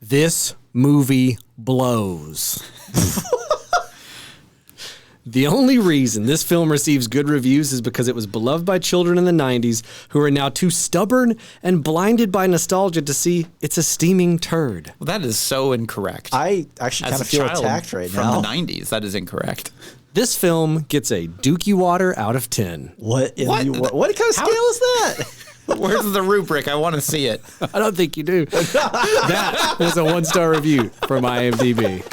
This movie blows. The only reason this film receives good reviews is because it was beloved by children in the 90s who are now too stubborn and blinded by nostalgia to see it's a steaming turd. Well, that is so incorrect. I actually kind of feel attacked right now. From the 90s, that is incorrect. This film gets a Dookie water out of 10. What kind of scale is that? Where's the rubric? I want to see it. I don't think you do. That was a 1-star review from IMDb.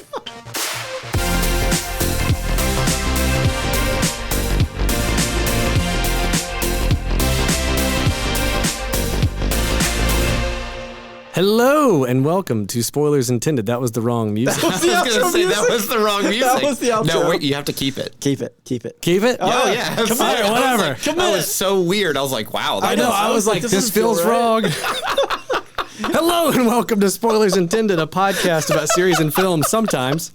Hello and welcome to Spoilers Intended. That was the wrong music. I was going to say that was the wrong music. That was the outro. No, wait, you have to keep it. Keep it. Keep it? Oh, yeah. Come on, whatever. That was so weird. I was like, wow. I know. I was like, this feels wrong. Hello and welcome to Spoilers Intended, a podcast about series and films sometimes.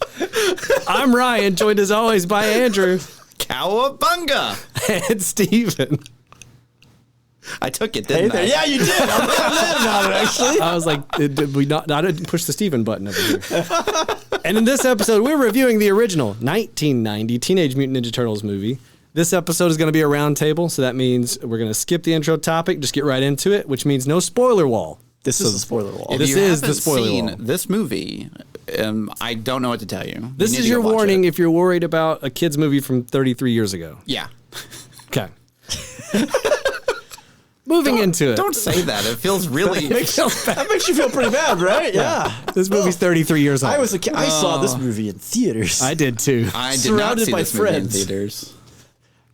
I'm Ryan, joined as always by Andrew. Cowabunga. And Steven. I took it, didn't I? Yeah, you did. I'm mad about it, actually. I was like, did we not? I didn't push the Steven button over here. And in this episode, we're reviewing the original 1990 Teenage Mutant Ninja Turtles movie. This episode is going to be a round table, so that means we're going to skip the intro topic, just get right into it, which means no spoiler wall. This is the spoiler wall. This is the spoiler wall. This movie, I don't know what to tell you. This is your warning if you're worried about a kid's movie from 33 years ago. Yeah. Okay. Moving into it. Don't say that. It feels really... That makes you feel pretty bad, right? Yeah. This movie's 33 years old. I was a kid. I saw this movie in theaters. I did too. I did not see this movie in theaters.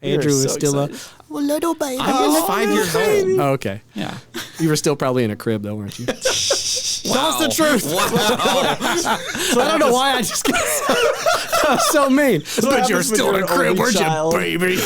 Andrew was still a little baby. I was 5 years old. Oh, okay. Yeah. You were still probably in a crib though, weren't you? Wow. Tell us the truth. Wow. So I don't know why I just got so mean. But you're still in a crib, weren't you, baby?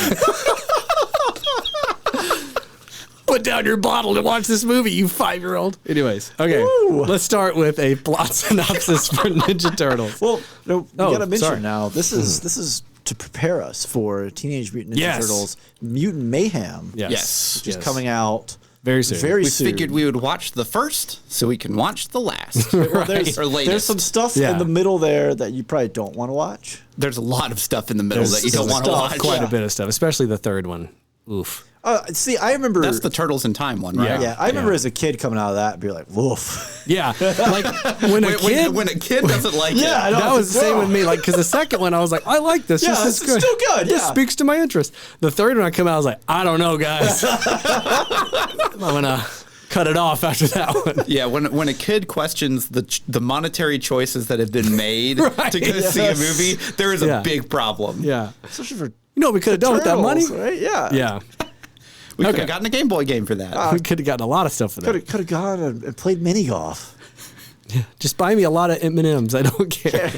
Put down your bottle and watch this movie, you 5-year-old. Anyways, okay. Woo. Let's start with a plot synopsis for Ninja Turtles. Well, no, we gotta mention now. This is to prepare us for Teenage Mutant Ninja Turtles Mutant Mayhem. Yes. Which is coming out very soon. We figured we would watch the first so we can watch the last. Well, Or there's some stuff in the middle there that you probably don't want to watch. There's a lot of stuff in the middle that you don't want to watch. Quite a bit of stuff, especially the third one. Oof. See, I remember... That's the Turtles in Time one, right? Yeah, I remember as a kid coming out of that and be like, woof. Yeah, like when a kid doesn't like it. Yeah, that was the same with me. Like, because the second one, I was like, I like this. Yeah, this is good. Still good. This speaks to my interest. The third one, I come out, I was like, I don't know, guys. I'm gonna cut it off after that one. Yeah, when a kid questions the monetary choices that have been made to go see a movie, there is a big problem. Yeah, especially for what we could have done with that money, right? Yeah, yeah. We could have gotten a Game Boy game for that. We could have gotten a lot of stuff for that. Could have gone and played mini golf. Yeah, just buy me a lot of M&Ms. I don't care.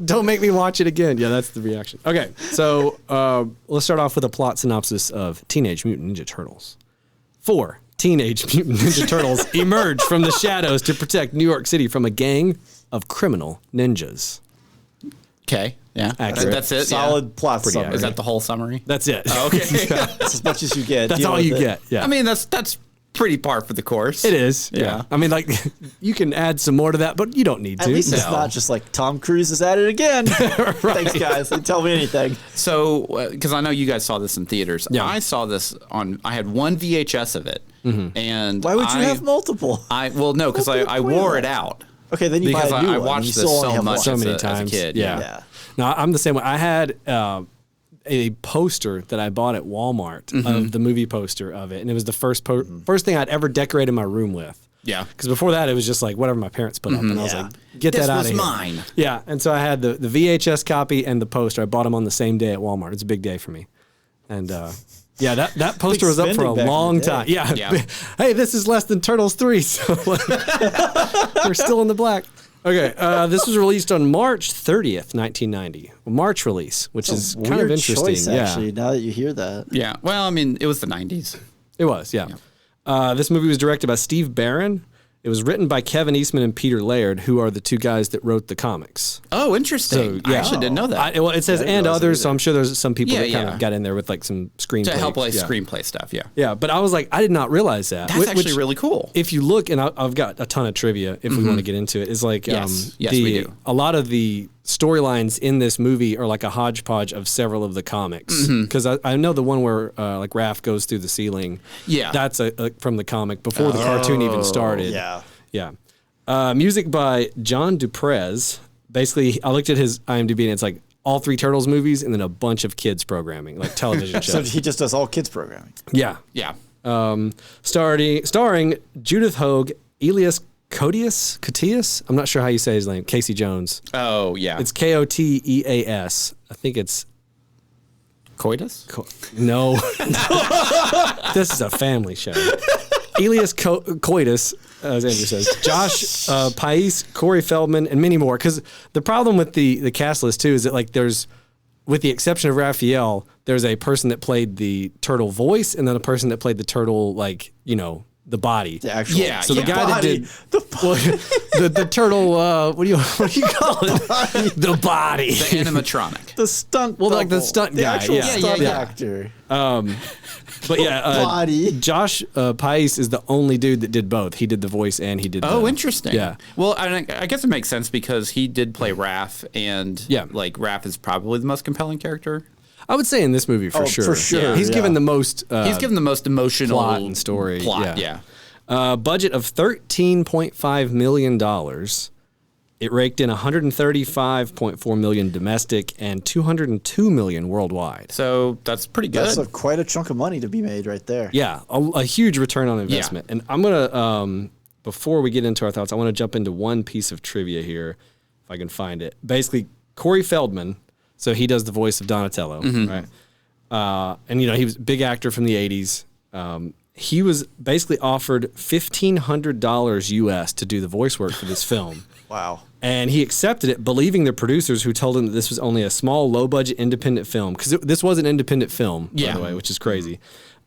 Don't make me watch it again. Yeah, that's the reaction. Okay, so let's start off with a plot synopsis of Teenage Mutant Ninja Turtles. 4 Teenage Mutant Ninja Turtles emerge from the shadows to protect New York City from a gang of criminal ninjas. Okay. Yeah, accurate. That's it. Solid plot summary. Is that the whole summary? That's it. Oh, okay, that's as much as you get. That's all you get. Yeah. I mean, that's pretty par for the course. It is. Yeah. I mean, like you can add some more to that, but you don't need to. At least it's not just like Tom Cruise is at it again. Thanks, guys. They tell me anything. So, because I know you guys saw this in theaters. Yeah. I saw this I had one VHS of it, and why would you have multiple? No, because I wore it out. Okay, then you buy a new one. I watched this so much so many as times a kid. Yeah. No, I'm the same way. I had a poster that I bought at Walmart of the movie poster of it, and it was the first thing I'd ever decorated my room with. Yeah. Because before that, it was just like whatever my parents put up, and I was like, get that out of here. This was mine. Yeah, and so I had the VHS copy and the poster. I bought them on the same day at Walmart. It's a big day for me. And yeah, that poster was up for a long time. Yeah. Hey, this is less than Turtles 3, so we're still in the black. Okay, this was released on March 30th, 1990. A March release, which is kind of interesting. Choice, actually, now that you hear that. Yeah, well, I mean, it was the 90s. It was, yeah. This movie was directed by Steve Barron, It was written by Kevin Eastman and Peter Laird, who are the two guys that wrote the comics. Oh, interesting. I actually didn't know that. Well, it says and others, so I'm sure there's some people that kind of got in there with like some screenplay. To help like screenplay stuff, Yeah, but I was like, I did not realize that. That's actually really cool. If you look, and I've got a ton of trivia if we want to get into it, is like yes, we do. A lot of the storylines in this movie are like a hodgepodge of several of the comics. Because I know the one where like Raph goes through the ceiling. Yeah. That's from the comic before the cartoon even started. Yeah. Music by John Duprez. Basically, I looked at his IMDb and it's like all 3 Turtles movies and then a bunch of kids programming, like television shows. So he just does all kids programming. Yeah. Starring Judith Hoag, Elias Koteas. I'm not sure how you say his name. Casey Jones. Oh, yeah. It's Koteas. I think it's Coitus? No. This is a family show. Elias Coitus, as Andrew says, Josh Pais, Corey Feldman, and many more. Because the problem with the cast list, too, is that like there's, with the exception of Raphael, there's a person that played the turtle voice and then a person that played the turtle, like, the body. The actual. Yeah. So the guy body. that did the turtle, what do you call it? The body. The animatronic. The stunt. Well, like the stunt the guy. Actual stunt yeah. actor. But yeah, Body. Josh Pais is the only dude that did both. He did the voice and he did. Interesting. Yeah. Well, I guess it makes sense because he did play Raph, and like Raph is probably the most compelling character. I would say in this movie for sure. For sure. Yeah. He's given the most. He's given the most emotional plot and story. Plot. Yeah. Budget of $13.5 million. It raked in 135.4 million domestic and 202 million worldwide. So that's pretty good. That's quite a chunk of money to be made right there. Yeah, a huge return on investment. And I'm gonna before we get into our thoughts, I want to jump into one piece of trivia here, if I can find it. Basically, Corey Feldman. So he does the voice of Donatello, right? And he was a big actor from the 80s. He was basically offered $1,500 US to do the voice work for this film. Wow. And he accepted it, believing the producers who told him that this was only a small, low-budget independent film, because this was an independent film, by the way, which is crazy.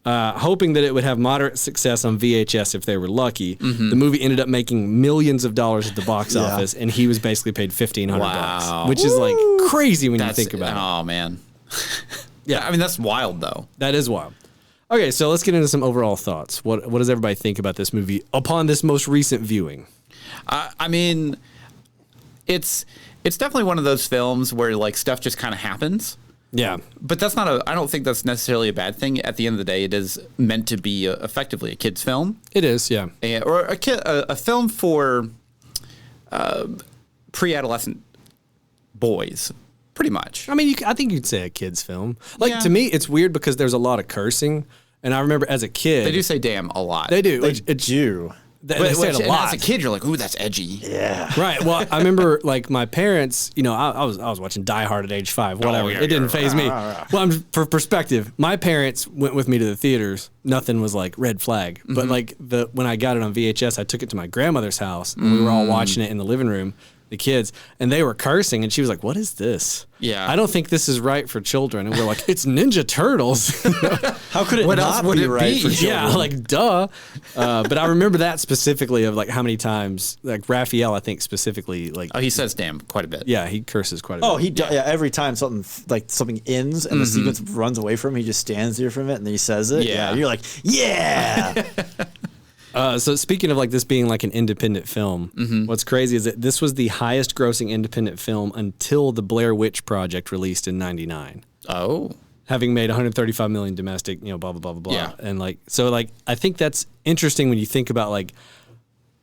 Hoping that it would have moderate success on VHS if they were lucky. The movie ended up making millions of dollars at the box office, and he was basically paid $1,500, which is like crazy when you think about it. Oh, man. Yeah, I mean, that's wild, though. That is wild. Okay, so let's get into some overall thoughts. What does everybody think about this movie upon this most recent viewing? I mean, it's definitely one of those films where like stuff just kind of happens. Yeah, but that's not I don't think that's necessarily a bad thing. At the end of the day, it is meant to be effectively a kid's film. It is, yeah, or a film for pre-adolescent boys. Pretty much. I mean, I think you'd say a kid's film. Like, to me, it's weird because there's a lot of cursing. And I remember as a kid... They do say damn a lot. They do. They do. They say it a lot. As a kid, you're like, ooh, that's edgy. Yeah. Right. Well, I remember, like, my parents, I was watching Die Hard at age 5, whatever. It didn't faze me. Well, for perspective, my parents went with me to the theaters. Nothing was, like, red flag. But, like, when I got it on VHS, I took it to my grandmother's house. And we were all watching it in the living room. The kids, and they were cursing, and she was like, "What is this? Yeah, I don't think this is right for children." And we're like, "It's Ninja Turtles. How could it not be right for children?" Yeah, like duh. But I remember that specifically of like how many times, like Raphael, I think specifically, like he says "damn" quite a bit. Yeah, he curses quite a bit. Oh, he does. Yeah, every time something ends and the sequence runs away from him, he just stands there from it and then he says it. Yeah, you're like, yeah. So speaking of like this being like an independent film, what's crazy is that this was the highest grossing independent film until the Blair Witch Project released in '99. Oh. Having made 135 million domestic, blah, blah, blah, blah, blah. Yeah. And like, so like, I think that's interesting when you think about like,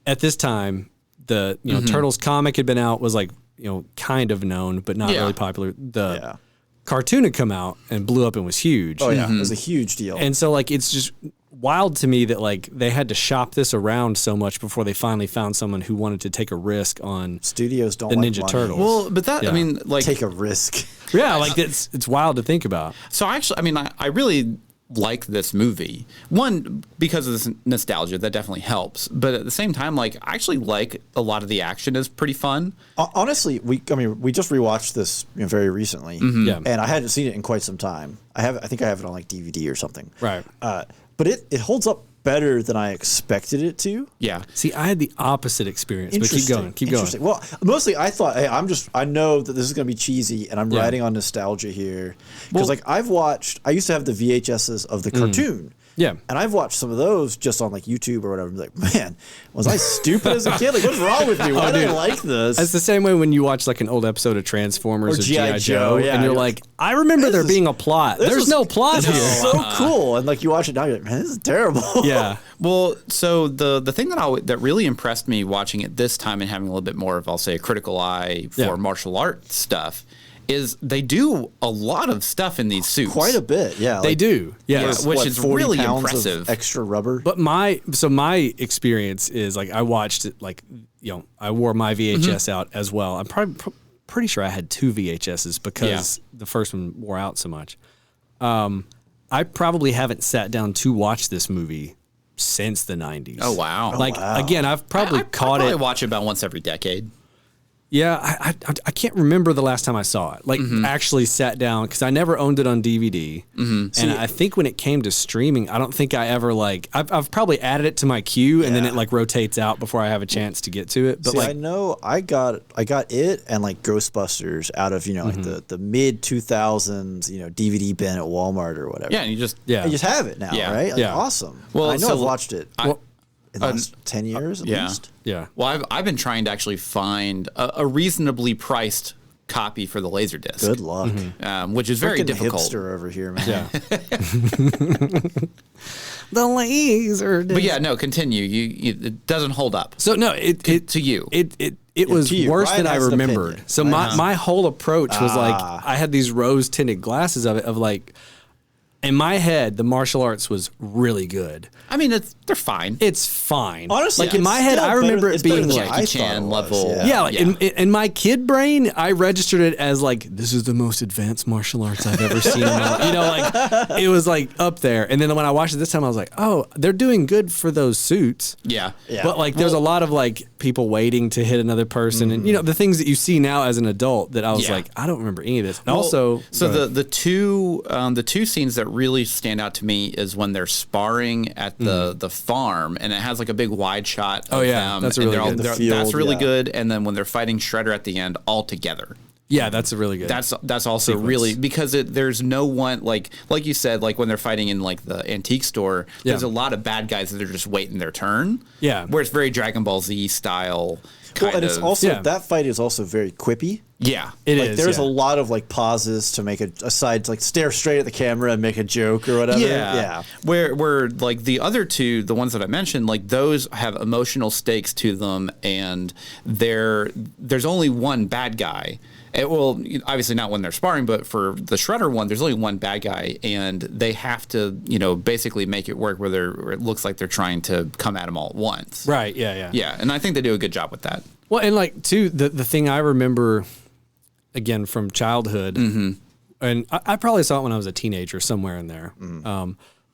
at this time, the, Turtles comic had been out, was like, kind of known, but not really popular. The cartoon had come out and blew up and was huge. Oh yeah, it was a huge deal. And so like, it's just wild to me that like they had to shop this around so much before they finally found someone who wanted to take a risk on studios don't the like Ninja money. Turtles. Well, but that I mean, like take a risk. Yeah, like it's wild to think about. So actually, I mean, I really like this movie. One, because of this nostalgia, that definitely helps. But at the same time, like I actually like a lot of the action is pretty fun. Honestly, we just rewatched this very recently, and I hadn't seen it in quite some time. I think I have it on like DVD or something. Right. But it holds up better than I expected it to. Yeah. See, I had the opposite experience, but keep going. Well, mostly I thought, hey, I know that this is going to be cheesy, and I'm riding on nostalgia here. Because I used to have the VHSs of the cartoon. Yeah. And I've watched some of those just on like YouTube or whatever. I'm like, man, was I stupid as a kid? Like, what's wrong with me? Why did I like this? It's the same way when you watch like an old episode of Transformers or G.I. Joe, and you're like, I remember there being a plot. There's no plot here. This is so cool. And like you watch it now, you're like, man, this is terrible. Yeah. Well, so the thing that really impressed me watching it this time and having a little bit more of, I'll say, a critical eye for martial art stuff is they do a lot of stuff in these suits. Quite a bit, yeah. They do, yeah. Which is really impressive. Of extra rubber. But my experience is like I watched it like, I wore my VHS out as well. I'm probably pretty sure I had 2 VHSs because the first one wore out so much. I probably haven't sat down to watch this movie since the 90s. Oh, wow. Again, I've probably caught it. I watch it about once every decade. Yeah, I can't remember the last time I saw it. Like actually sat down because I never owned it on DVD. And I think when it came to streaming, I don't think I ever I've probably added it to my queue and then it like rotates out before I have a chance to get to it. But I know I got it and like Ghostbusters out of like the mid 2000s DVD bin at Walmart or whatever. Yeah, and you just have it now, right? Like, awesome. Well, I know I've watched it. In the last 10 years at least? Yeah. Well, I've been trying to actually find a reasonably priced copy for the Laserdisc. Good luck. Which is very difficult. Hipster over here, man. Yeah. The Laserdisc. But yeah, no, continue. It doesn't hold up. So no, to you. It was worse than I remembered. So my whole approach was like I had these rose tinted glasses of like in my head the martial arts was really good. I mean, they're fine. It's fine. Honestly, like in my head, I remember it being like Jackie Chan level. Yeah, in my kid brain, I registered it as like this is the most advanced martial arts I've ever seen. Like it was like up there. And then when I watched it this time, I was like, oh, they're doing good for those suits. Yeah. But like, there's a lot of like people waiting to hit another person, and the things that you see now as an adult that I was like, I don't remember any of this. And also, so the two scenes that really stand out to me is when they're sparring at the farm, and it has like a big wide shot of them. That's really good. That's really good. And then when they're fighting Shredder at the end all together. Yeah, that's a really good. That's also sequence. Really because there's no one like you said, like when they're fighting in like the antique store, there's a lot of bad guys that are just waiting their turn. Yeah, where it's very Dragon Ball Z style. And it's also that fight is also very quippy. Yeah, it is. There's a lot of like pauses to make a side, like stare straight at the camera and make a joke or whatever. Yeah. Where like the other two, the ones that I mentioned, like those have emotional stakes to them, and there's only one bad guy. Well, obviously not when they're sparring, but for the Shredder one, there's only one bad guy, and they have to, basically make it work where it looks like they're trying to come at them all at once. Right. Yeah. Yeah, and I think they do a good job with that. Well, and like too, the thing I remember, again from childhood, and I probably saw it when I was a teenager, somewhere in there.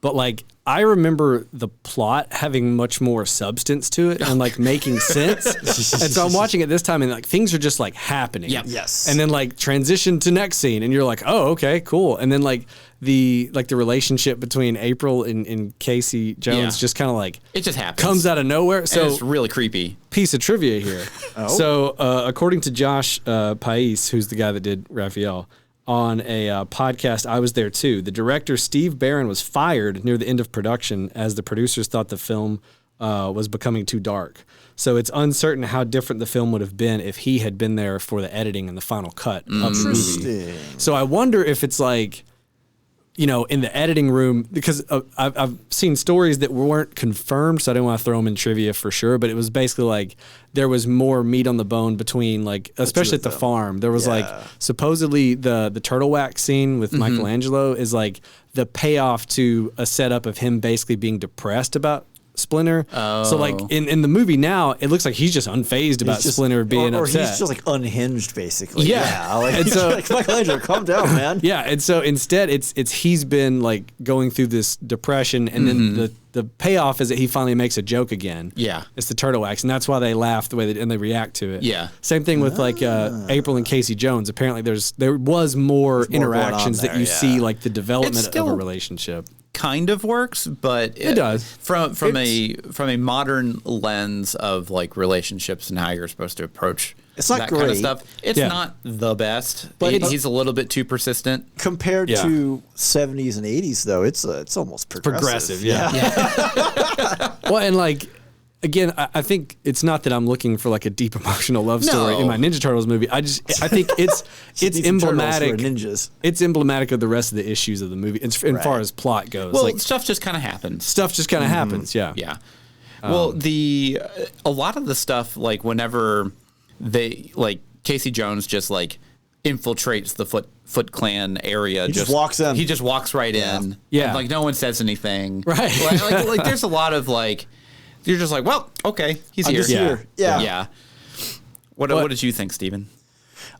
But like I remember the plot having much more substance to it and like making sense. And so I'm watching it this time and like things are just like happening. Yep. Yes. And then like transition to next scene and you're like, oh, okay, cool. And then like the relationship between April and Casey Jones just kind of like it just happens. Comes out of nowhere. So it's really creepy. Piece of trivia here. So according to Josh Pais, who's the guy that did Raphael, on a podcast, I was there too. The director, Steve Barron, was fired near the end of production as the producers thought the film was becoming too dark. So it's uncertain how different the film would have been if he had been there for the editing and the final cut of the movie. So I wonder if it's like, in the editing room, because I've seen stories that weren't confirmed, so I didn't want to throw them in trivia for sure, but it was basically like there was more meat on the bone between like, especially at the farm. There was like supposedly the turtle wax scene with Michelangelo is like the payoff to a setup of him basically being depressed about Splinter. So like in the movie now, it looks like he's just unfazed about Splinter being upset. Or he's just like unhinged, basically. Yeah. Like, and so like, Michelangelo, calm down, man. Yeah, and so instead, it's he's been like going through this depression, and then the payoff is that he finally makes a joke again. Yeah, it's the turtle wax, and that's why they laugh the way and they react to it. Yeah, same thing with like April and Casey Jones. Apparently, there was more interactions that you see like the development of a relationship. kind of works, but it does from a modern lens of like relationships and how you're supposed to approach that kind of stuff. It's not the best, but he's a little bit too persistent compared to 70s and 80s. Though it's almost progressive. Well, and like. Again, I think it's not that I'm looking for like a deep emotional love story in my Ninja Turtles movie. I think it's emblematic. Ninjas. It's emblematic of the rest of the issues of the movie as far as plot goes. Well, like, stuff just kind of happens. Stuff just kind of happens. Yeah. Yeah. Well, a lot of the stuff, like whenever Casey Jones just like infiltrates the Foot Clan area, he just walks in. He just walks right in. Yeah. And, like no one says anything. Right. Like there's a lot of like. You're just like, well, okay, he's here. Here. Yeah. What did you think, Steven?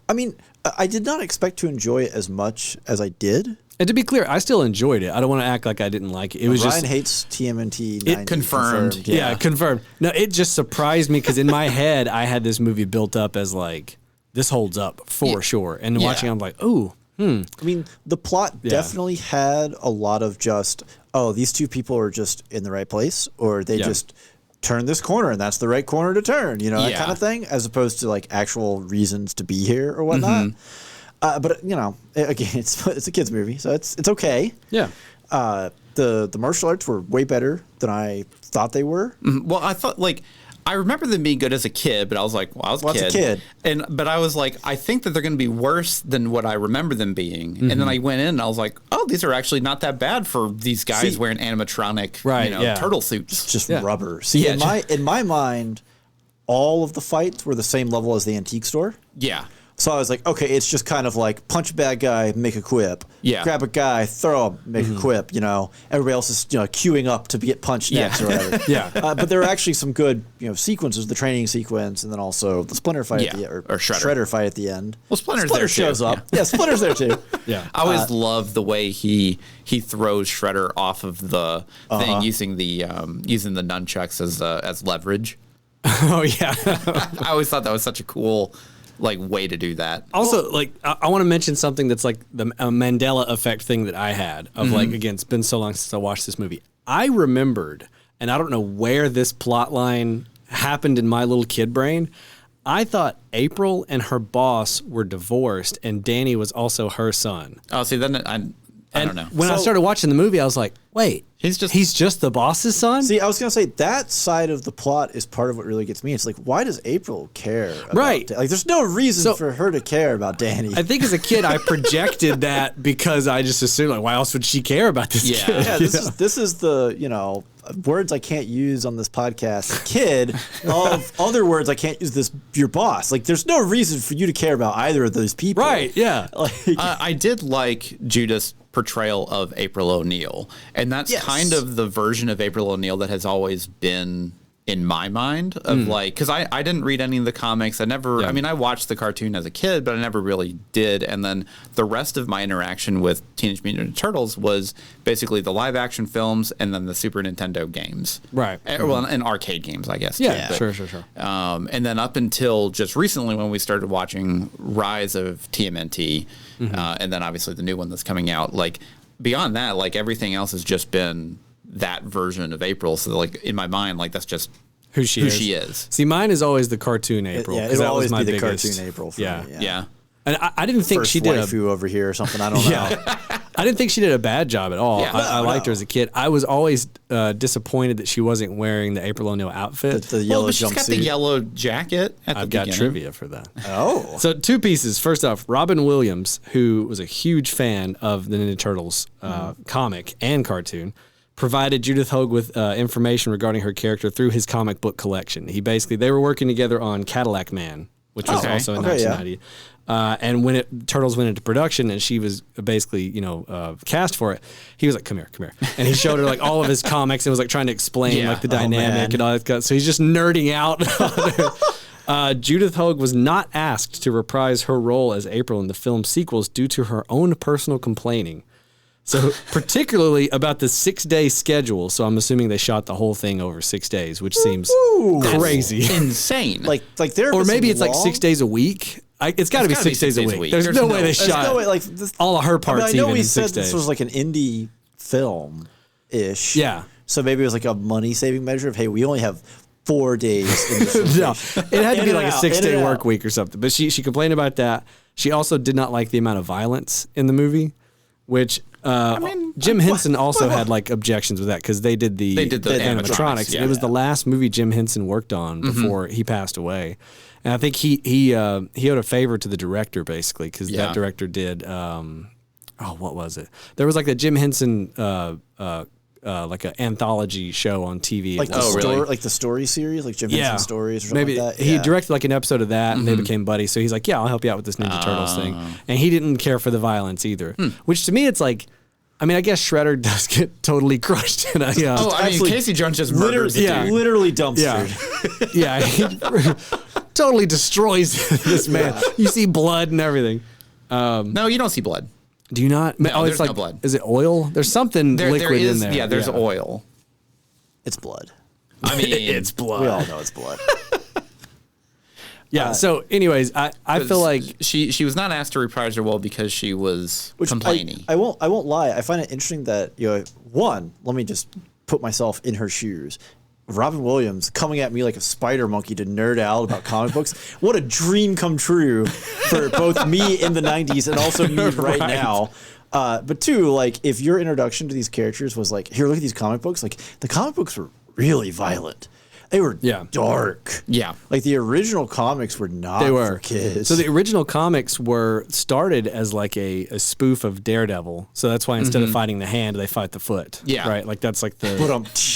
I mean, I did not expect to enjoy it as much as I did. And to be clear, I still enjoyed it. I don't want to act like I didn't like it. It was Ryan hates TMNT. It confirmed. Yeah, confirmed. No, it just surprised me because in my head, I had this movie built up as like, this holds up for sure. And watching it, I'm like, ooh, I mean, the plot definitely had a lot of just, these two people are just in the right place, or they just turn this corner and that's the right corner to turn, that kind of thing, as opposed to like actual reasons to be here or whatnot. But again, it's a kids movie, so it's okay. Yeah. The martial arts were way better than I thought they were. Well, I thought I remember them being good as a kid, but I was like, well, I was a kid. But I was like, I think that they're going to be worse than what I remember them being. And then I went in and I was like, oh, these are actually not that bad for these guys wearing animatronic turtle suits. Just rubber. See, in my mind, all of the fights were the same level as the antique store. Yeah. So I was like, okay, it's just kind of like punch a bad guy, make a quip. Yeah. Grab a guy, throw him, make a quip. Everybody else is queuing up to get punched next or whatever. But there were actually some good sequences, the training sequence, and then also the Splinter fight at the end, or Shredder fight at the end. Well, Splinter shows up. Yeah, Splinter's there too. Yeah. I always love the way he throws Shredder off of the thing using the nunchucks as leverage. Oh yeah. I always thought that was such a cool way to do that. Also, I want to mention something that's like the Mandela effect thing that I had of again, it's been so long since I watched this movie. I remembered, and I don't know where this plot line happened in my little kid brain. I thought April and her boss were divorced, and Danny was also her son. Oh, see, then I don't know. When I started watching the movie, I was like, wait, he's just the boss's son? See, I was going to say that side of the plot is part of what really gets me. It's like, why does April care about there's no reason for her to care about Danny. I think as a kid, I projected that because I just assumed, why else would she care about this kid? Yeah, this is the, words I can't use on this podcast, kid, of other words I can't use your boss. There's no reason for you to care about either of those people. Right, yeah. I did like Judith's portrayal of April O'Neil, and that's kind of the version of April O'Neil that has always been in my mind of because I didn't read any of the comics. I never, I mean, I watched the cartoon as a kid, but I never really did. And then the rest of my interaction with Teenage Mutant Ninja Turtles was basically the live action films and then the Super Nintendo games. Right. Well, and arcade games, I guess. Yeah, too, sure. And then up until just recently when we started watching Rise of TMNT, and then obviously the new one that's coming out, beyond that, everything else has just been that version of April. So in my mind, that's just who she is. See, mine is always the cartoon April. It'll always be the cartoon April for me. Yeah. And I didn't think she did waifu over here or something. I don't know. I didn't think she did a bad job at all. Yeah. I liked her as a kid. I was always disappointed that she wasn't wearing the April O'Neil outfit. The yellow but she's got the yellow jacket at the beginning. I've got trivia for that. Oh. So 2 pieces. First off, Robin Williams, who was a huge fan of the Ninja Turtles comic and cartoon, provided Judith Hoag with information regarding her character through his comic book collection. They were working together on Cadillac Man, which was also in 1990. And when Turtles went into production and she was basically, cast for it, he was like, come here. And he showed her all of his comics and was trying to explain the dynamic and all that. So he's just nerding out. Judith Hoag was not asked to reprise her role as April in the film sequels due to her own personal complaining. So particularly about the 6-day schedule. So I'm assuming they shot the whole thing over 6 days, which seems crazy. Insane. Or maybe it's 6 days a week. It's got to be 6 days a week. There's no way they shot all of her parts. I know even he in 6 said days. this was an indie film. ish. Yeah. So maybe it was like a money saving measure of, hey, we only have 4 days in this No, it had to be like a 6-day work out. week or something. But she complained about that. She also did not like the amount of violence in the movie, which Jim Henson also had like objections with that because they did the animatronics. Yeah. It was the last movie Jim Henson worked on before he passed away, and I think he owed a favor to the director basically because that director did what was it? There was like a Jim Henson like an anthology show on TV. Like like the story series, like Jim Henson stories or something maybe like that. He directed like an episode of that and they became buddies. So he's like, yeah, I'll help you out with this Ninja Turtles thing. And he didn't care for the violence either, which to me, it's like, I mean, I guess Shredder does get totally crushed. In a, Casey Jones just murders literally dumpstered. Yeah, he totally destroys this man. You see blood and everything. No, you don't see blood. Do you not? No, it's there's like, no blood. Is it oil? There's something liquid in there. Yeah, there's oil. It's blood. I mean, it's blood. We all know it's blood. Yeah. So, anyways, I feel like she was not asked to reprise her role because she was complaining. I won't lie. I find it interesting that one. Let me just put myself in her shoes. Robin Williams coming at me like a spider monkey to nerd out about comic books. What a dream come true for both me in the 90s and also me right now. But two, like if your introduction to these characters was like, here, look at these comic books. Like the comic books were really violent. They were dark. Yeah. Like the original comics were not for kids. So the original comics were started as like a spoof of Daredevil. So that's why instead of fighting the hand, they fight the foot. Yeah. Right? Like that's like the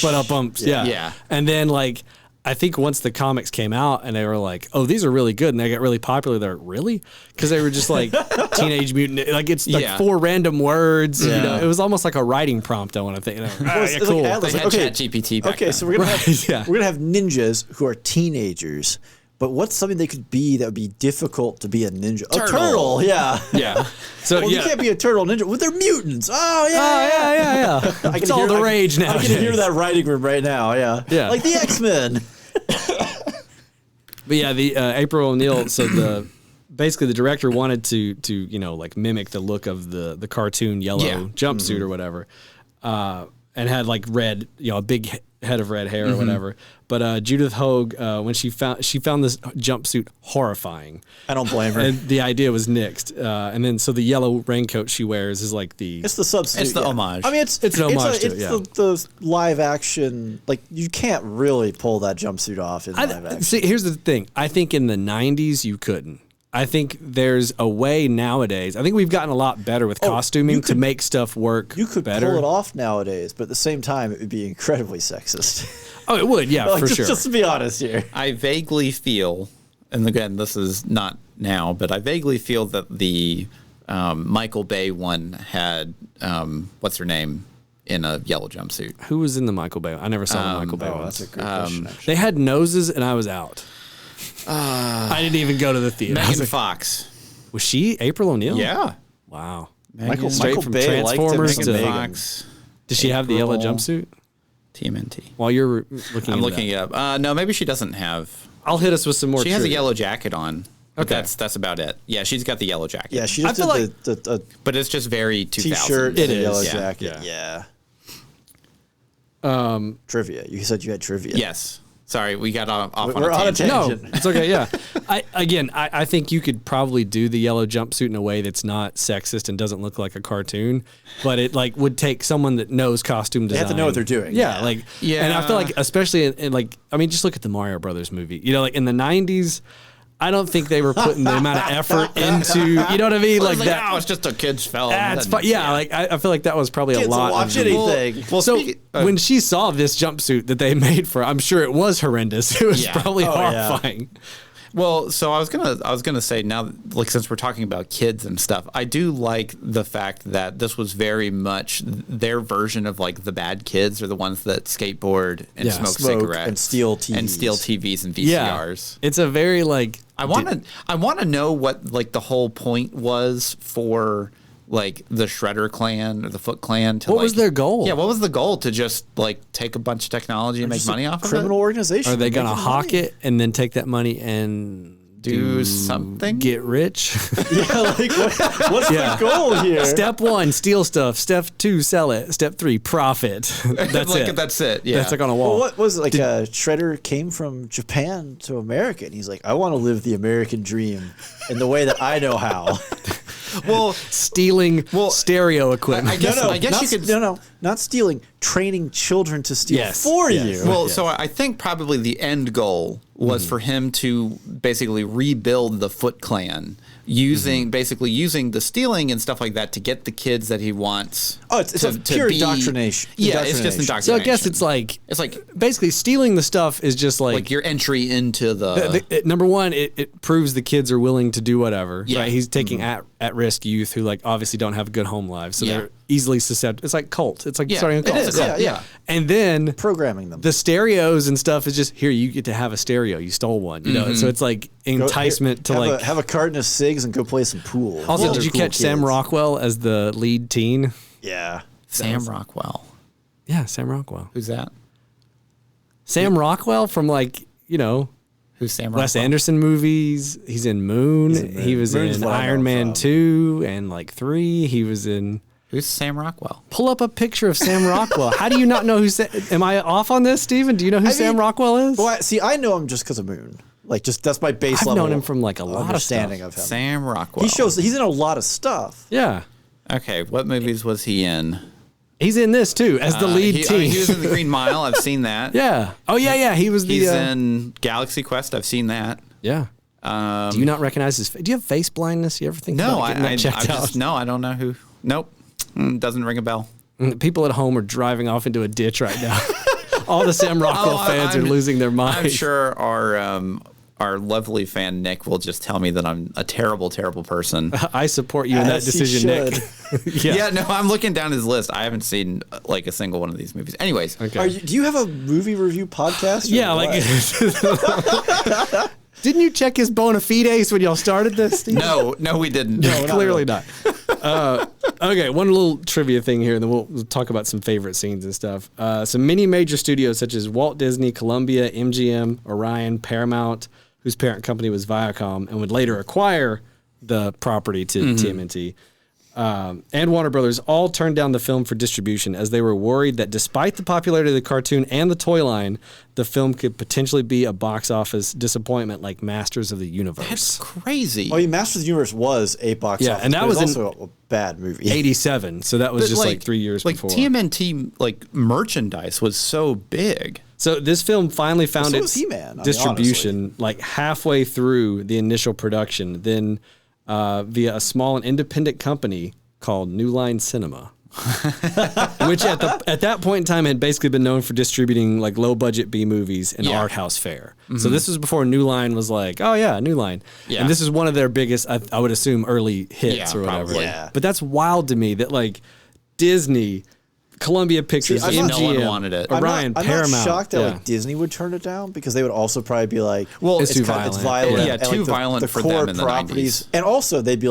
But Yeah. And then like I think once the comics came out and they were like, oh, these are really good, and they got really popular, they're really? Because they were just like Teenage Mutant, like it's like 4 random words. Yeah. You know, it was almost like a writing prompt, I want to think. Cool. Like Atlas, They had ChatGPT back then. so we're gonna have ninjas who are teenagers. But what's something they could be that would be difficult to be a ninja? A turtle, yeah. Yeah. So you can't be a turtle ninja. Well, they're mutants. Oh, yeah. It's all the rage now. I can hear that writing room right now, yeah. Like the X-Men. But yeah, the April O'Neil, so basically the director wanted to like mimic the look of the cartoon yellow jumpsuit or whatever. And had like red, a big head of red hair or whatever. But Judith Hoag, when she found this jumpsuit horrifying. I don't blame her. And the idea was nixed. And then so the yellow raincoat she wears is like it's the substitute. It's the homage. I mean, it's an homage to it. It's the live action. Like you can't really pull that jumpsuit off in live action. See, here's the thing. I think in the 90s you couldn't. I think there's a way nowadays. I think we've gotten a lot better with costuming to make stuff work. You could better. pull it off nowadays, but at the same time, it would be incredibly sexist. Oh, it would, yeah, for sure. Just to be honest here, I vaguely feel, and again, this is not now, but I vaguely feel that the Michael Bay one had what's her name in a yellow jumpsuit. Who was in the Michael Bay? I never saw the Michael Bay one. That's a great question. They had noses, and I was out. I didn't even go to the theater. Megan Fox. Was she April O'Neil? Yeah. Wow. Michael from Bay Transformers liked to Megan Fox. Did she have the yellow jumpsuit? TMNT. While you're looking, I'm looking it up. No, maybe she doesn't have. I'll hit us with some more. She has a yellow jacket on. Okay, that's about it. Yeah, she's got the yellow jacket. Yeah, she just did the but it's just very 2000s. T-shirt and a yellow Yeah. jacket. Trivia. You said you had trivia. Yes. Sorry, we got off on We're a on a tangent. No, tangent. it's okay. Yeah, I think you could probably do the yellow jumpsuit in a way that's not sexist and doesn't look like a cartoon, but it like would take someone that knows costume design. They have to know what they're doing. Yeah, and I feel like especially in like just look at the Mario Brothers movie. Like in the 90s. I don't think they were putting the amount of effort into, you know what I mean? Like that. Oh, it's just a kid's film. That's fun. Yeah, like I feel like that was probably Kids a lot. will watch anything. Well, so when she saw this jumpsuit that they made for, I'm sure it was horrendous. It was probably horrifying. Yeah. Well, so I was gonna say now, like since we're talking about kids and stuff, I do like the fact that this was very much their version of like the bad kids are the ones that skateboard and smoke cigarettes and steal TVs and VCRs. Yeah, it's a very like I want to know what like the whole point was for like the Shredder clan or the Foot clan. What was their goal? Yeah, what was the goal? To just like take a bunch of technology and make money off of it? Criminal organization. Are they gonna hawk it and then take that money and Do something? Get rich. Yeah, like what's the goal here? Step 1, steal stuff. Step 2, sell it. Step 3, profit. That's like, it. That's it. Yeah. That's like on a wall. Well, what was it? Like Shredder came from Japan to America, and he's like, I want to live the American dream in the way that I know how. Well, stealing stereo equipment. I guess you could. No, not stealing. Training children to steal for you. Well, so I think probably the end goal was for him to basically rebuild the Foot Clan using the stealing and stuff like that to get the kids that he wants. Oh, it's a pure indoctrination. Yeah, it's just indoctrination. So I guess it's like basically stealing the stuff is just like your entry into the number one. It proves the kids are willing to do whatever. Yeah. Right? He's taking at risk youth who like obviously don't have good home lives, so they're easily susceptible. It's like cult. It's like starting a cult. It is. Yeah. And then programming them. The stereos and stuff is just here. You get to have a stereo. You stole one. You know, so it's like enticement to have a carton of cigs and go play some pool. Also, did you catch Sam Rockwell as the lead teen? Yeah, Sam Rockwell. Yeah, Sam Rockwell. Who's that? Sam Rockwell from Who's Sam Rockwell? Wes Anderson movies. He's in Moon. He was in Iron Man 2 and 3. He was in. Who's Sam Rockwell? Pull up a picture of Sam Rockwell. How do you not know am I off on this, Steven? Do you know who Sam Rockwell is? Well, I know him just because of Moon. That's my base level. I've known him from a lot of understanding stuff. of him. Sam Rockwell. He's in a lot of stuff. Yeah. Okay, what movies was he in? He's in this too as the lead teen. He was in The Green Mile. I've seen that. Yeah. Oh yeah. He was He's in Galaxy Quest. I've seen that. Yeah. Do you not recognize his face? Do you have face blindness? You ever think about getting that checked out? No, I don't know who. Nope. Doesn't ring a bell. People at home are driving off into a ditch right now. All the Sam Rockwell fans are losing their minds. I'm sure our lovely fan Nick will just tell me that I'm a terrible, terrible person. I support you in that decision, Nick. Yeah, no, I'm looking down his list. I haven't seen a single one of these movies. Anyways, okay. Do you have a movie review podcast? Yeah, didn't you check his bona fides when y'all started this, Steve? No, we didn't. No, clearly not. Okay, one little trivia thing here, and then we'll talk about some favorite scenes and stuff. Some many major studios such as Walt Disney, Columbia, MGM, Orion, Paramount, whose parent company was Viacom, and would later acquire the property to TMNT, and Warner Brothers all turned down the film for distribution as they were worried that despite the popularity of the cartoon and the toy line, the film could potentially be a box office disappointment like Masters of the Universe. That's crazy. Oh, Masters of the Universe was a box office. And that was also a bad movie. 87, so that was just 3 years before. TMNT TMNT was so big. So this film finally found its He-Man, distribution halfway through the initial production, then via a small and independent company called New Line Cinema, which at that point in time had basically been known for distributing low budget B movies and art house fare. So this was before New Line was oh yeah, New Line. Yeah. And this is one of their biggest, I would assume, early hits or whatever. Probably. Yeah. But that's wild to me that Disney, Columbia Pictures, MGM, no one wanted it. Orion, I'm Paramount. not shocked that Disney would turn it down because they would also probably be well, it's too violent. It's violent. Yeah, too violent for them in the 90s. And also they'd be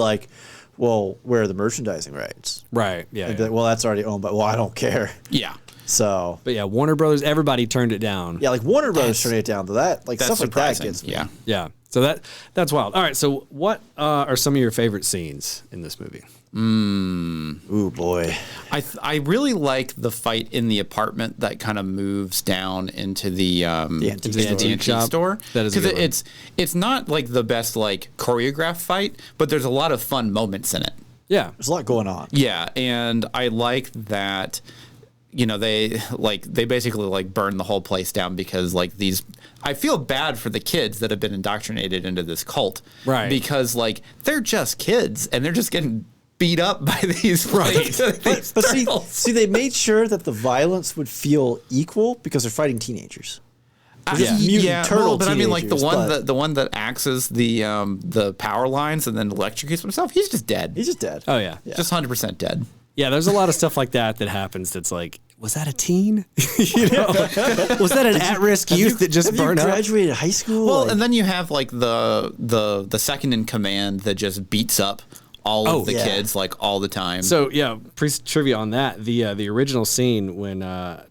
well, where are the merchandising rights? Right. Yeah. Well, that's already owned, but I don't care. Yeah. So. But yeah, Warner Brothers, everybody turned it down. Yeah, Warner Brothers turned it down to that. Stuff like that gets me. Yeah. Yeah. So that's wild. All right. So what are some of your favorite scenes in this movie? Ooh, boy. I really like the fight in the apartment that kind of moves down into the antique store. That is because it's not the best choreographed fight, but there's a lot of fun moments in it. Yeah, there's a lot going on. Yeah, and I like that. They basically burn the whole place down because these. I feel bad for the kids that have been indoctrinated into this cult, right? Because they're just kids and they're just getting beat up by these but see, they made sure that the violence would feel equal because they're fighting teenagers. Turtle but I mean the one that axes the power lines and then electrocutes himself. He's just dead. He's just dead. Oh yeah. Just 100% dead. Yeah, there's a lot of stuff like that happens. That's was that a teen? Was that an at-risk youth that just burned up? Graduated high school. Well, and then you have the second in command that just beats up all of the kids all the time. So yeah, trivia on that. The original scene when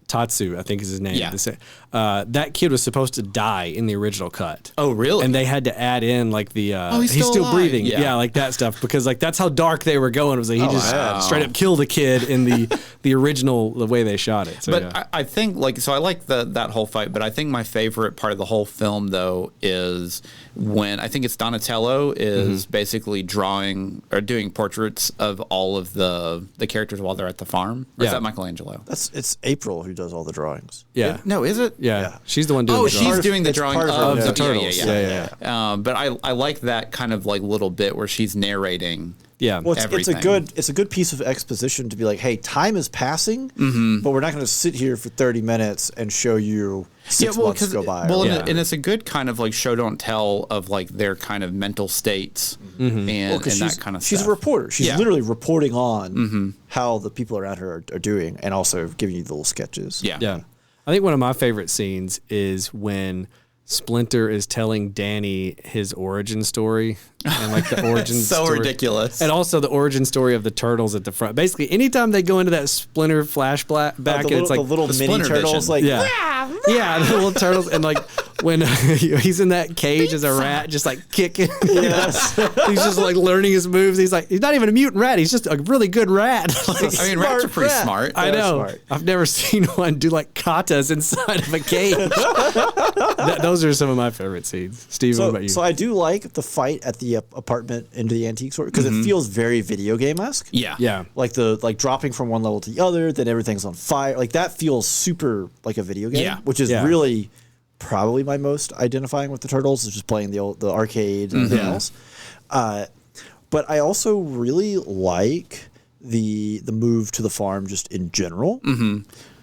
Tatsu, I think is his name. Yeah. That kid was supposed to die in the original cut. Oh, really? And they had to add in like the he's still alive. breathing. Yeah. Like that stuff, because like that's how dark they were going. Was like he just straight up killed a kid in the original, the way they shot it. So, but I think I like that whole fight, but I think my favorite part of the whole film though is when I think it's Donatello is basically drawing or doing portraits of all of the characters while they're at the farm. Or is that Michelangelo? It's April who does all the drawings. Yeah. No, is it? Yeah. She's the one doing the drawing. She's doing the drawing of the turtles. Yeah. But I like that kind of like little bit where she's narrating. Yeah. Well, it's a good piece of exposition to be like, hey, time is passing, but we're not going to sit here for 30 minutes and show you 6 months go by. Well, and it's a good kind of like show don't tell of like their kind of mental states and that kind of stuff. She's a reporter. She's literally reporting on how the people around her are doing, and also giving you the little sketches. Yeah. I think one of my favorite scenes is when Splinter is telling Danny his origin story, and like the origin story. Ridiculous. And also the origin story of the turtles at the front. Basically, anytime they go into that Splinter flashback, it's like the little mini turtles, like the little turtles, and like when he's in that cage as a rat, just like kicking. Yes. He's just like learning his moves. He's not even a mutant rat. He's just a really good rat. Like, I mean, rats are pretty smart. I know. I've never seen one do like katas inside of a cage. Those are some of my favorite scenes. Steve, what about you? So I do like the fight at the apartment into the antique store, because it feels very video game-esque. Yeah. Like dropping from one level to the other, then everything's on fire. Like that feels super like a video game, which is really probably my most identifying with the Turtles, is just playing the arcade and everything else. But I also really like the move to the farm just in general,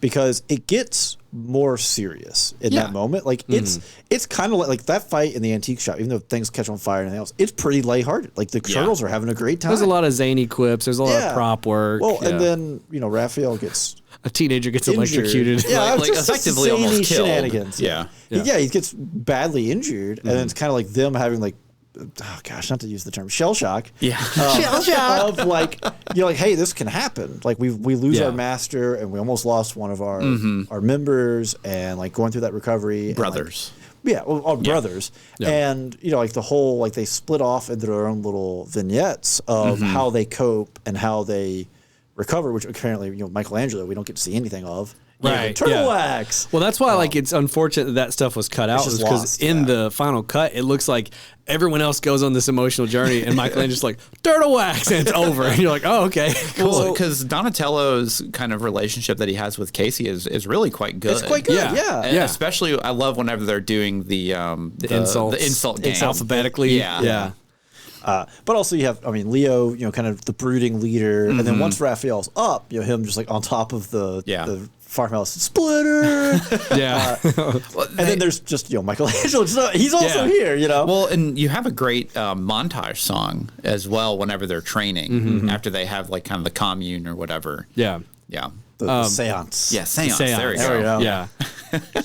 because it gets more serious in that moment. Like it's kind of like that fight in the antique shop, even though things catch on fire and everything else, it's pretty lighthearted. Like the Turtles are having a great time. There's a lot of zany quips. There's a lot of prop work. Well, and then Raphael gets a teenager gets injured. electrocuted. Yeah, like effectively almost killed. Shenanigans. Yeah. He gets badly injured, and then it's kind of like them having like, oh gosh, not to use the term shell shock. Yeah. Shell shock. Of like, like, hey, this can happen. Like we lose our master, and we almost lost one of our members, and like going through that recovery. Brothers. Our brothers. Yeah. And, like the whole, like they split off into their own little vignettes of how they cope and how they recover, which apparently, Michelangelo, we don't get to see anything of. Right. Turtle wax. Well, that's why like it's unfortunate that stuff was cut out, because in the final cut, it looks like everyone else goes on this emotional journey, and Michelangelo's like, turtle wax, and it's over. And you're like, oh, okay. Cool. Well, because Donatello's kind of relationship that he has with Casey is really quite good. It's quite good, yeah. Especially, I love whenever they're doing the insult game. Alphabetically. Yeah. But also you have, Leo, kind of the brooding leader, and then once Raphael's up, him just like on top of the farmhouse splitter. And then there's just Michelangelo. He's also here. Well, and you have a great montage song as well whenever they're training after they have like kind of the commune or whatever. Yeah. The seance. Yeah, seance. There we go. Yeah.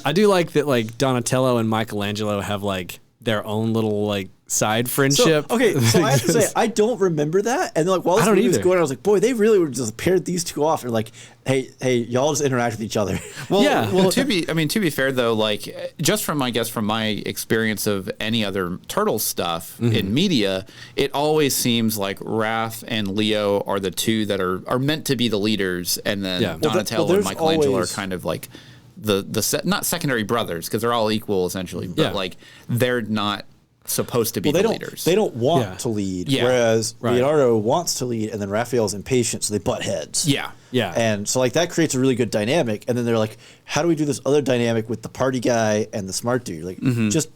I do like that. Like Donatello and Michelangelo have like their own little like side friendship. So I have to say, I don't remember that. And like while this movie was going, I was like, boy, they really would just paired these two off and like, hey, y'all just interact with each other. Well, to be fair though, like just from my experience of any other Turtles stuff in media, it always seems like Raph and Leo are the two that are meant to be the leaders, and then Donatello and Michelangelo are kind of like the not secondary brothers, because they're all equal essentially, but like they're not supposed to be the leaders. They don't want to lead, whereas Leonardo wants to lead, and then Raphael's impatient, so they butt heads. Yeah. And so like that creates a really good dynamic, and then they're like, how do we do this other dynamic with the party guy and the smart dude? Like just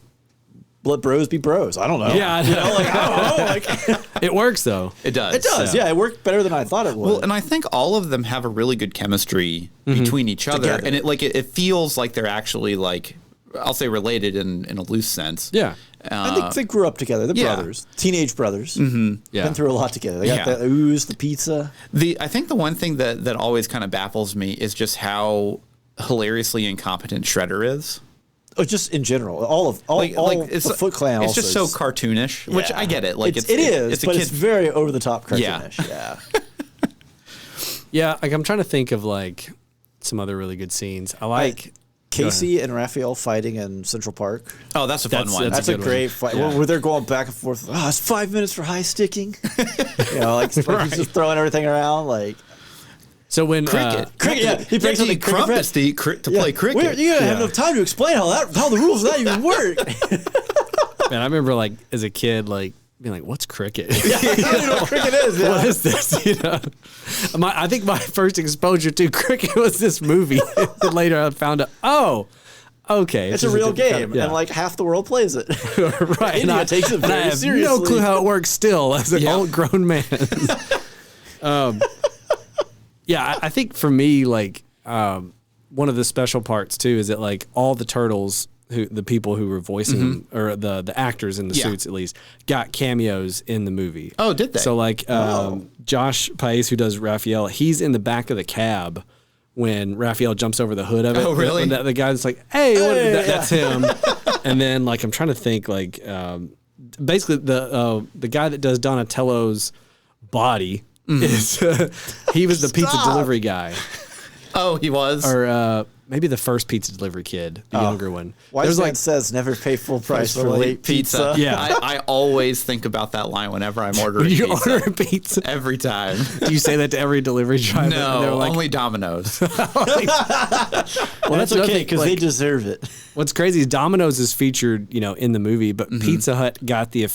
let bros be bros. I don't know. Yeah, I don't know. Like it works though. It does. It does. Yeah, it worked better than I thought it would. Well, and I think all of them have a really good chemistry between each other, and it feels like they're actually like, I'll say related in a loose sense. Yeah. I think they grew up together. They're brothers, teenage brothers. Been through a lot together. They got the ooze, the pizza. I think the one thing that always kind of baffles me is just how hilariously incompetent Shredder is. Oh, just in general, all the Foot Clan. It's just so cartoonish, which I get it. Like it is, but it's very over the top cartoonish. Yeah. Like I'm trying to think of like some other really good scenes. I like Casey and Raphael fighting in Central Park. Oh, that's a fun one. That's a great fight. Yeah. Where they're going back and forth. Oh, it's 5 minutes for high sticking. Like he's just throwing everything around. Like, so when cricket, he breaks on the crumpets to play cricket. You gotta have enough time to explain how the rules of that even work. Man, I remember like as a kid, like being like, "What's cricket? I don't know what cricket is. Yeah. What is this?" I think my first exposure to cricket was this movie. And later, I found out, okay, it's a real game, and like half the world plays it. Right, India takes it very seriously. No clue how it works still as an old grown man. Yeah, I think for me, like one of the special parts too is that like all the turtles, the people who were voicing them, or the actors in the suits at least, got cameos in the movie. Oh, did they? So like Josh Pais, who does Raphael, he's in the back of the cab when Raphael jumps over the hood of it. Oh, really? The guy's like, "Hey, that's him." And then like I'm trying to think like basically the guy that does Donatello's body. Is he was the pizza delivery guy. Oh, he was? Or maybe the first pizza delivery kid, the younger one. Wise man says never pay full price for late pizza. Yeah. I always think about that line whenever I'm ordering pizza. You order order pizza? Every time. Do you say that to every delivery driver? No, like, only Domino's. Well, that's okay because they deserve it. What's crazy is Domino's is featured, in the movie, but Pizza Hut got the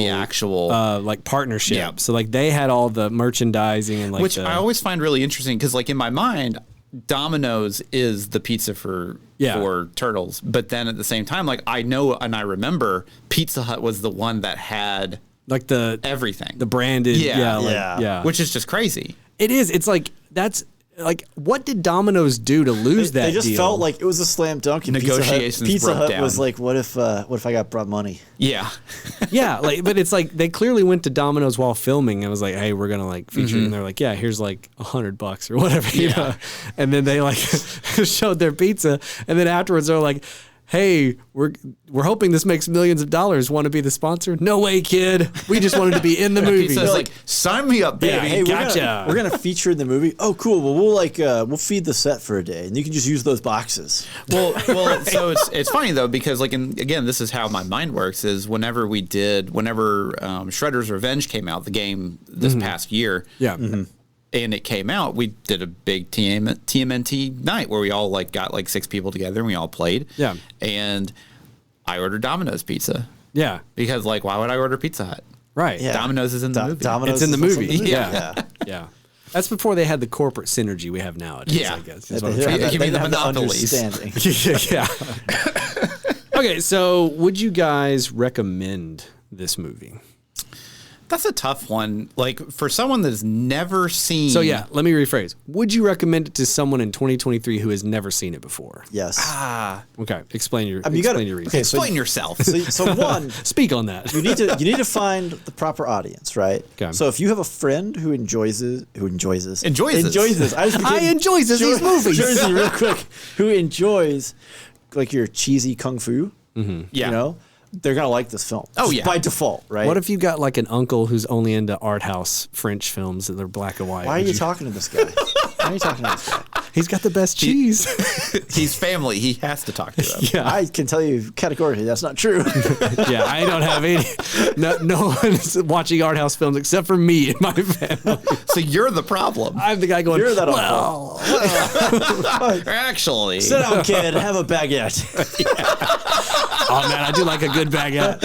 actual like partnership. Yeah. So like they had all the merchandising and like which I always find really interesting because like in my mind, Domino's is the pizza for Turtles, but then at the same time, like I know and I remember Pizza Hut was the one that had like everything, the branded, which is just crazy. It is. It's like that's like what did Domino's do to lose that? They just deal? felt like it was a slam dunk. And Negotiations. Pizza Hut down. Was like, what if I got brought money? Yeah, yeah. Like, but it's like they clearly went to Domino's while filming and was like, "Hey, we're gonna like feature," and they're like, "Yeah, here's like $100 or whatever," you know. And then they like showed their pizza, and then afterwards they're like, "Hey, we're hoping this makes millions of dollars. Want to be the sponsor?" "No way, kid. We just wanted to be in the movie." Pizza's like, "Sign me up, baby." Yeah, hey, gotcha. We're gonna feature in the movie. Oh, cool. Well, we'll feed the set for a day, and you can just use those boxes. Well, so it's funny though because like again, this is how my mind works. Is whenever Shredder's Revenge came out, the game this past year. Yeah. And it came out, we did a big TMNT night where we all like got like 6 people together and we all played. Yeah. And I ordered Domino's pizza. Yeah. Because like, why would I order Pizza Hut? Right. Yeah. Domino's is in the movie. It's in the movie. Yeah. Yeah. That's before they had the corporate synergy we have nowadays, I guess. You mean the monopolies. Yeah. Okay, so would you guys recommend this movie? That's a tough one. Like for someone that's never seen. So yeah, let me rephrase. Would you recommend it to someone in 2023 who has never seen it before? Yes. Okay. Explain your your reason. Okay, explain yourself. So one, speak on that. You need to find the proper audience, right? Okay. So if you have a friend who enjoys this. I enjoys these movies. Jersey, real quick. Who enjoys like your cheesy kung fu? Yeah. You know. They're going to like this film. Oh, yeah. By default, right? What if you got like an uncle who's only into art house French films that they're black and white? Why are you talking to this guy? He's got the best cheese. He's family. He has to talk to him. Yeah. I can tell you categorically that's not true. Yeah, I don't have any. No one's watching art house films except for me and my family. So you're the problem. I'm the guy going, you're that well. Actually. Sit down, kid. Have a baguette. Oh, man, I do like a good baguette.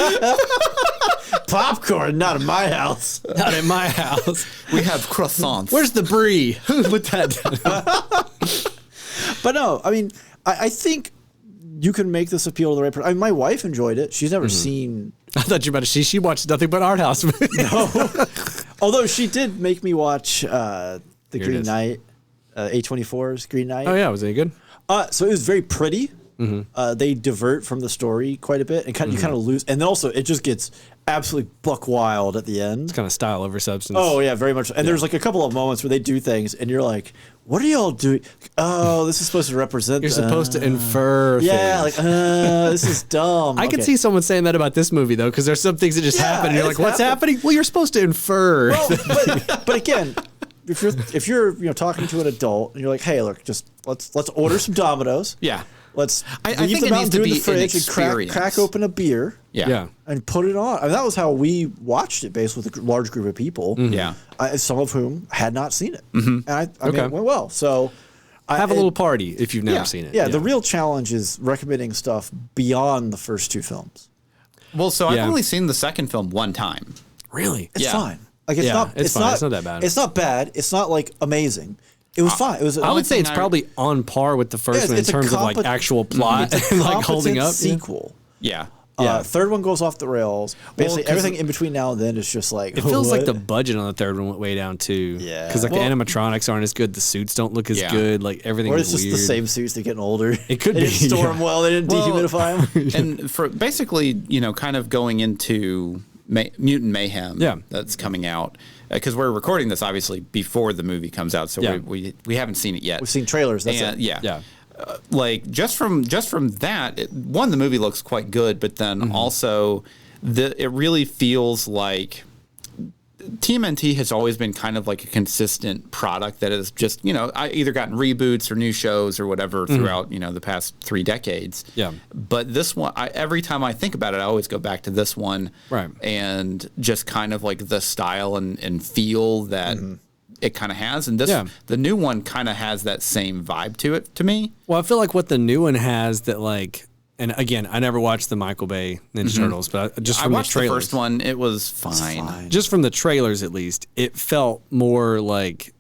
Popcorn, not in my house. Not in my house. We have croissants. Where's the brie? Who put that down? But no, I mean, I think you can make this appeal to the right person. I mean, my wife enjoyed it. She's never seen... I thought you were about to say she watched nothing but art house movies. No. Although she did make me watch The Green Knight, A24's Green Knight. Oh, yeah. Was it good? So it was very pretty. They divert from the story quite a bit, and you kind of lose. And then also, it just gets absolutely buck wild at the end. It's kind of style over substance. Oh yeah, very much. And there's like a couple of moments where they do things, and you're like, "What are y'all doing? Oh, this is supposed to represent." You're supposed to infer. Yeah, things. like this is dumb. I can see someone saying that about this movie though, because there's some things that just happen, and you're like, "What's happening?" Well, you're supposed to infer. Well, but again. if you're talking to an adult and you're like, hey, look, just let's order some Dominoes. Yeah. Let's I leave think them it out needs in to the be an fridge and experience. crack open a beer. Yeah. And put it on. I mean, that was how we watched it, based with a large group of people. Yeah. Some of whom had not seen it. And I mean, it went well. So have a little party if you've never seen it. Yeah, the real challenge is recommending stuff beyond the first two films. Well, so I've only seen the second film one time. Really? It's fine. Like it's not. It's fine. It's not that bad. It's not bad. It's not like amazing. It was fine. It was. I would say it's probably on par with the first one in terms of like actual plot and like holding up. Sequel. Yeah. Third one goes off the rails. Basically, everything in between now and then is just like. It feels like the budget on the third one went way down too. Yeah. Because like the animatronics aren't as good. The suits don't look as good. Like everything. Or is it's just the same suits. They're getting older. It could they be. didn't store them well. They didn't dehumidify them. And for basically, kind of going into Mutant Mayhem. That's coming out. Because we're recording this obviously before the movie comes out, so we haven't seen it yet. We've seen trailers. That's it. Yeah. Like just from that, the movie looks quite good, but then also it really feels like TMNT has always been kind of like a consistent product that has just either gotten reboots or new shows or whatever throughout the past 3 decades. Yeah. But this one, every time I think about it, I always go back to this one, right? And just kind of like the style and feel that it kind of has, and the new one kind of has that same vibe to it to me. Well, I feel like what the new one has that like. And again, I never watched the Michael Bay Ninja Turtles, but just from I watched the trailers, the first one. It was fine. Just from the trailers, at least, it felt more like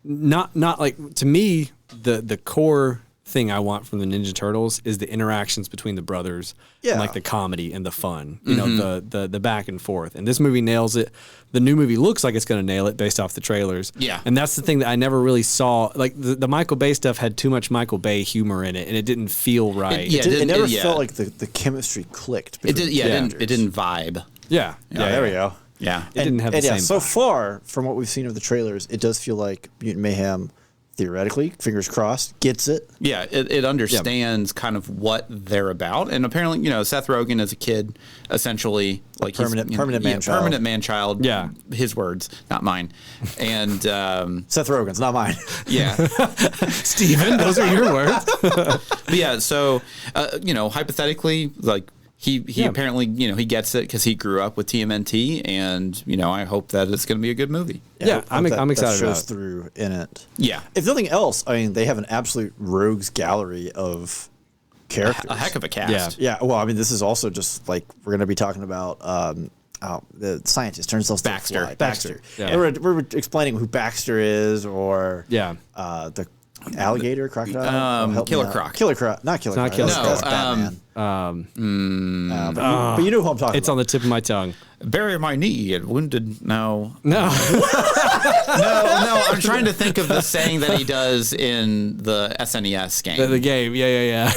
not like to me. The core thing I want from the Ninja Turtles is the interactions between the brothers, and like the comedy and the fun. The back and forth. And this movie nails it. The new movie looks like it's going to nail it based off the trailers. Yeah. And that's the thing that I never really saw. Like the Michael Bay stuff had too much Michael Bay humor in it, and it didn't feel right. It never felt like the chemistry clicked. It did. Yeah. It didn't vibe. Yeah. There we go. Yeah. It didn't have the same. So far, from what we've seen of the trailers, it does feel like Mutant Mayhem, theoretically, fingers crossed, gets it. Yeah, it understands kind of what they're about, and apparently, Seth Rogen as a kid, essentially, like permanent man-child. Permanent man-child. Yeah, his words, not mine. And Seth Rogen's, not mine. Yeah, Steven, those are your words. But yeah, so hypothetically, like. He apparently, he gets it because he grew up with TMNT, and, I hope that it's going to be a good movie. Yeah, I'm excited that shows about it. through in it. Yeah. If nothing else, I mean, they have an absolute rogues gallery of characters. A heck of a cast. Yeah. Well, I mean, this is also just like we're going to be talking about the scientist turns himself Baxter. to a fly. Baxter. Yeah. We're explaining who Baxter is, or the alligator, crocodile, Killer Croc. Killer Croc, not Killer Croc. That's Batman. But you know who I'm talking about. It's on the tip of my tongue. Bury my knee at wounded. No. No. No. I'm trying to think of the saying that he does in the SNES game. The game. Yeah.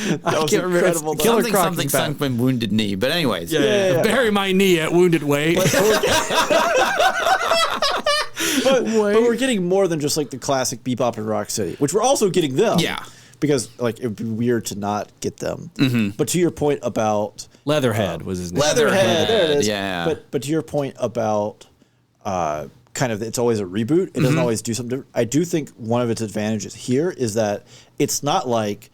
That was incredible. Killer Croc something sunk my wounded knee. But anyways. Yeah. Bury my knee at wounded weight. But we're getting more than just like the classic Bebop and Rocksteady, which we're also getting them. Yeah. Because like it would be weird to not get them. But to your point about Leatherhead was his name. Leatherhead, there it is. Yeah. But to your point about kind of it's always a reboot. It doesn't always do something different. I do think one of its advantages here is that it's not like,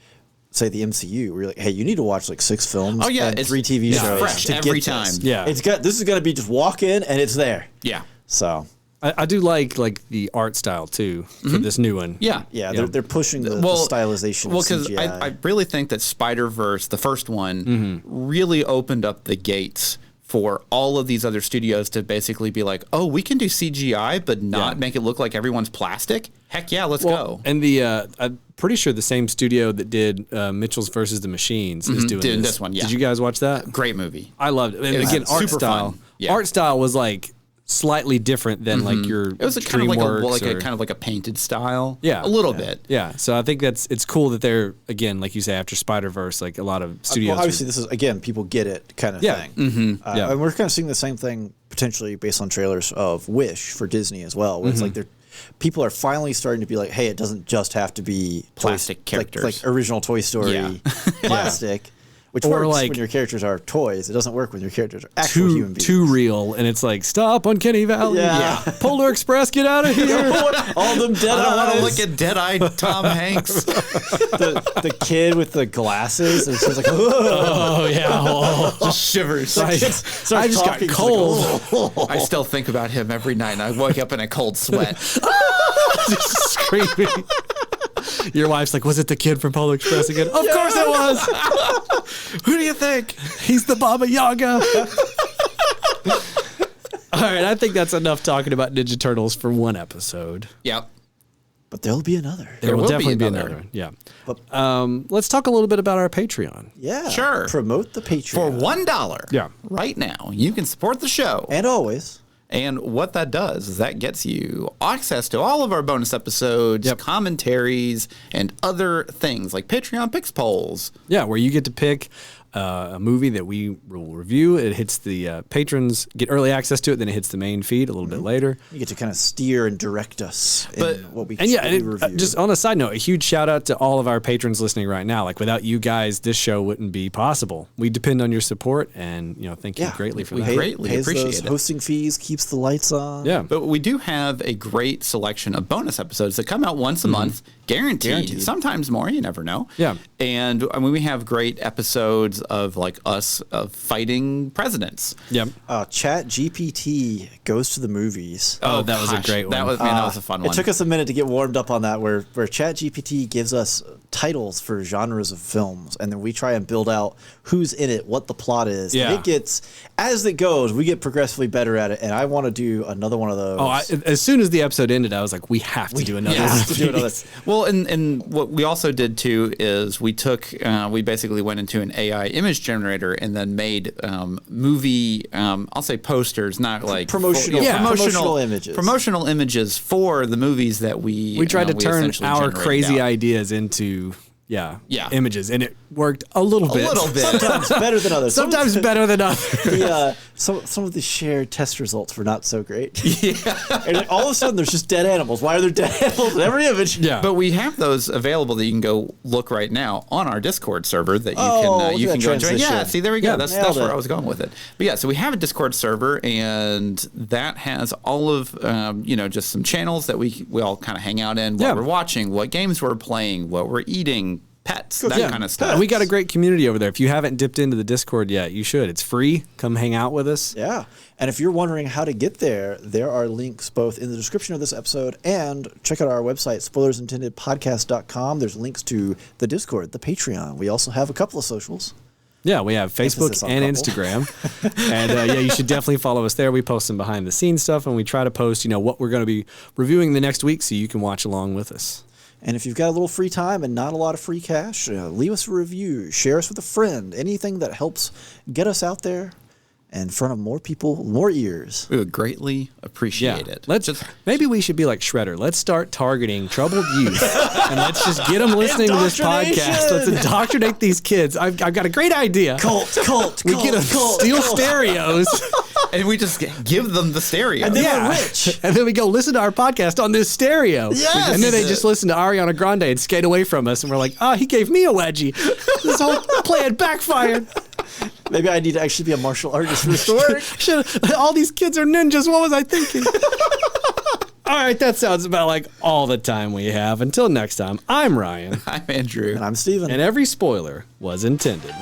say, the MCU, where you're like, hey, you need to watch like 6 films and 3 TV shows fresh to every get time. this. Yeah. This is going to be just walk in and it's there. Yeah. So I do like the art style too for this new one. Yeah. They're pushing the stylization. Well, because I really think that Spider-Verse, the first one, really opened up the gates for all of these other studios to basically be like, oh, we can do CGI, but not make it look like everyone's plastic. Heck yeah, let's go. And I'm pretty sure the same studio that did Mitchell's versus the Machines is doing this one. Yeah. Did you guys watch that? Great movie. I loved it. And again, art style. Fun. Yeah. Art style was like slightly different than like your It was kind of like a painted style. Yeah. A little bit. Yeah. So I think it's cool that they're, again, like you say, after Spider-Verse, like a lot of studios. Well, obviously, this is, again, people get it kind of thing. And we're kind of seeing the same thing potentially based on trailers of Wish for Disney as well, where it's like people are finally starting to be like, hey, it doesn't just have to be plastic characters. like original Toy Story plastic. Which works when your characters are toys. It doesn't work when your characters are actual human beings. Too real, and it's like, stop, Uncanny Valley. Yeah. Polar Express, get out of here. All them dead eyes. I don't want to look at dead-eyed Tom Hanks. the kid with the glasses. It's just like, Oh, yeah. Oh. Just shivers. I just got cold. Like, I still think about him every night, and I wake up in a cold sweat. Just screaming. Your wife's like, was it the kid from Polar Express again? Of course it was. Who do you think? He's the Baba Yaga. All right, I think that's enough talking about Ninja Turtles for one episode. Yep. But there'll be another. There will definitely be another one. Yeah. But, let's talk a little bit about our Patreon. Yeah. Sure. Promote the Patreon. For $1 Yeah. right now, you can support the show. And always. And what that does is that gets you access to all of our bonus episodes, commentaries, and other things like Patreon Picks polls. Yeah, where you get to pick a movie that we will review. It hits the patrons, get early access to it, then it hits the main feed a little bit later. You get to kind of steer and direct us in what we review. Just on a side note, a huge shout out to all of our patrons listening right now. Like, without you guys, this show wouldn't be possible. We depend on your support, and thank you greatly for that. We greatly appreciate those it. Hosting fees, keeps the lights on. Yeah. But we do have a great selection of bonus episodes that come out once a month, guaranteed. Sometimes more, you never know. Yeah. And I mean, we have great episodes of like us fighting presidents. Yep. Chat GPT goes to the movies. Oh, that was a great one. That was a fun one. It took us a minute to get warmed up on that, where Chat GPT gives us titles for genres of films, and then we try and build out who's in it, what the plot is. Yeah. And it gets, as it goes, we get progressively better at it, and I want to do another one of those. Oh, as soon as the episode ended, I was like, we have to do another one. Well, and what we also did too is we basically went into an AI image generator and then made movie, I'll say posters, not like promotional images. Promotional images for the movies that we tried to turn our crazy out. ideas into images, and it worked a little bit. Sometimes better than others. Sometimes better than others. Some of the shared test results were not so great. Yeah. And like, all of a sudden, there's just dead animals. Why are there dead animals in every image? Yeah. But we have those available that you can go look right now on our Discord server that you can go join. Yeah, see, there we go. Yeah, that's where I was going with it. But yeah, so we have a Discord server, and that has all of just some channels that we all kind of hang out in, what we're watching, what games we're playing, what we're eating, pets, that kind of stuff. And we got a great community over there. If you haven't dipped into the Discord yet, you should. It's free. Come hang out with us. Yeah. And if you're wondering how to get there, there are links both in the description of this episode and check out our website, spoilersintendedpodcast.com. There's links to the Discord, the Patreon. We also have a couple of socials. Yeah, we have Facebook and Instagram. And you should definitely follow us there. We post some behind the scenes stuff, and we try to post, what we're going to be reviewing the next week so you can watch along with us. And if you've got a little free time and not a lot of free cash, leave us a review, share us with a friend, anything that helps get us out there in front of more people, more ears. We would greatly appreciate it. Maybe we should be like Shredder. Let's start targeting troubled youth, and let's just get them listening to this podcast. Let's indoctrinate these kids. I've got a great idea. We get them steal stereos. And we just give them the stereo. And they're rich. And then we go listen to our podcast on this stereo. Yes. And then they just listen to Ariana Grande and skate away from us. And we're like, he gave me a wedgie. This whole plan backfired. Maybe I need to actually be a martial artist for the story. All these kids are ninjas. What was I thinking? All right, that sounds about like all the time we have. Until next time, I'm Ryan. I'm Andrew. And I'm Steven. And every spoiler was intended.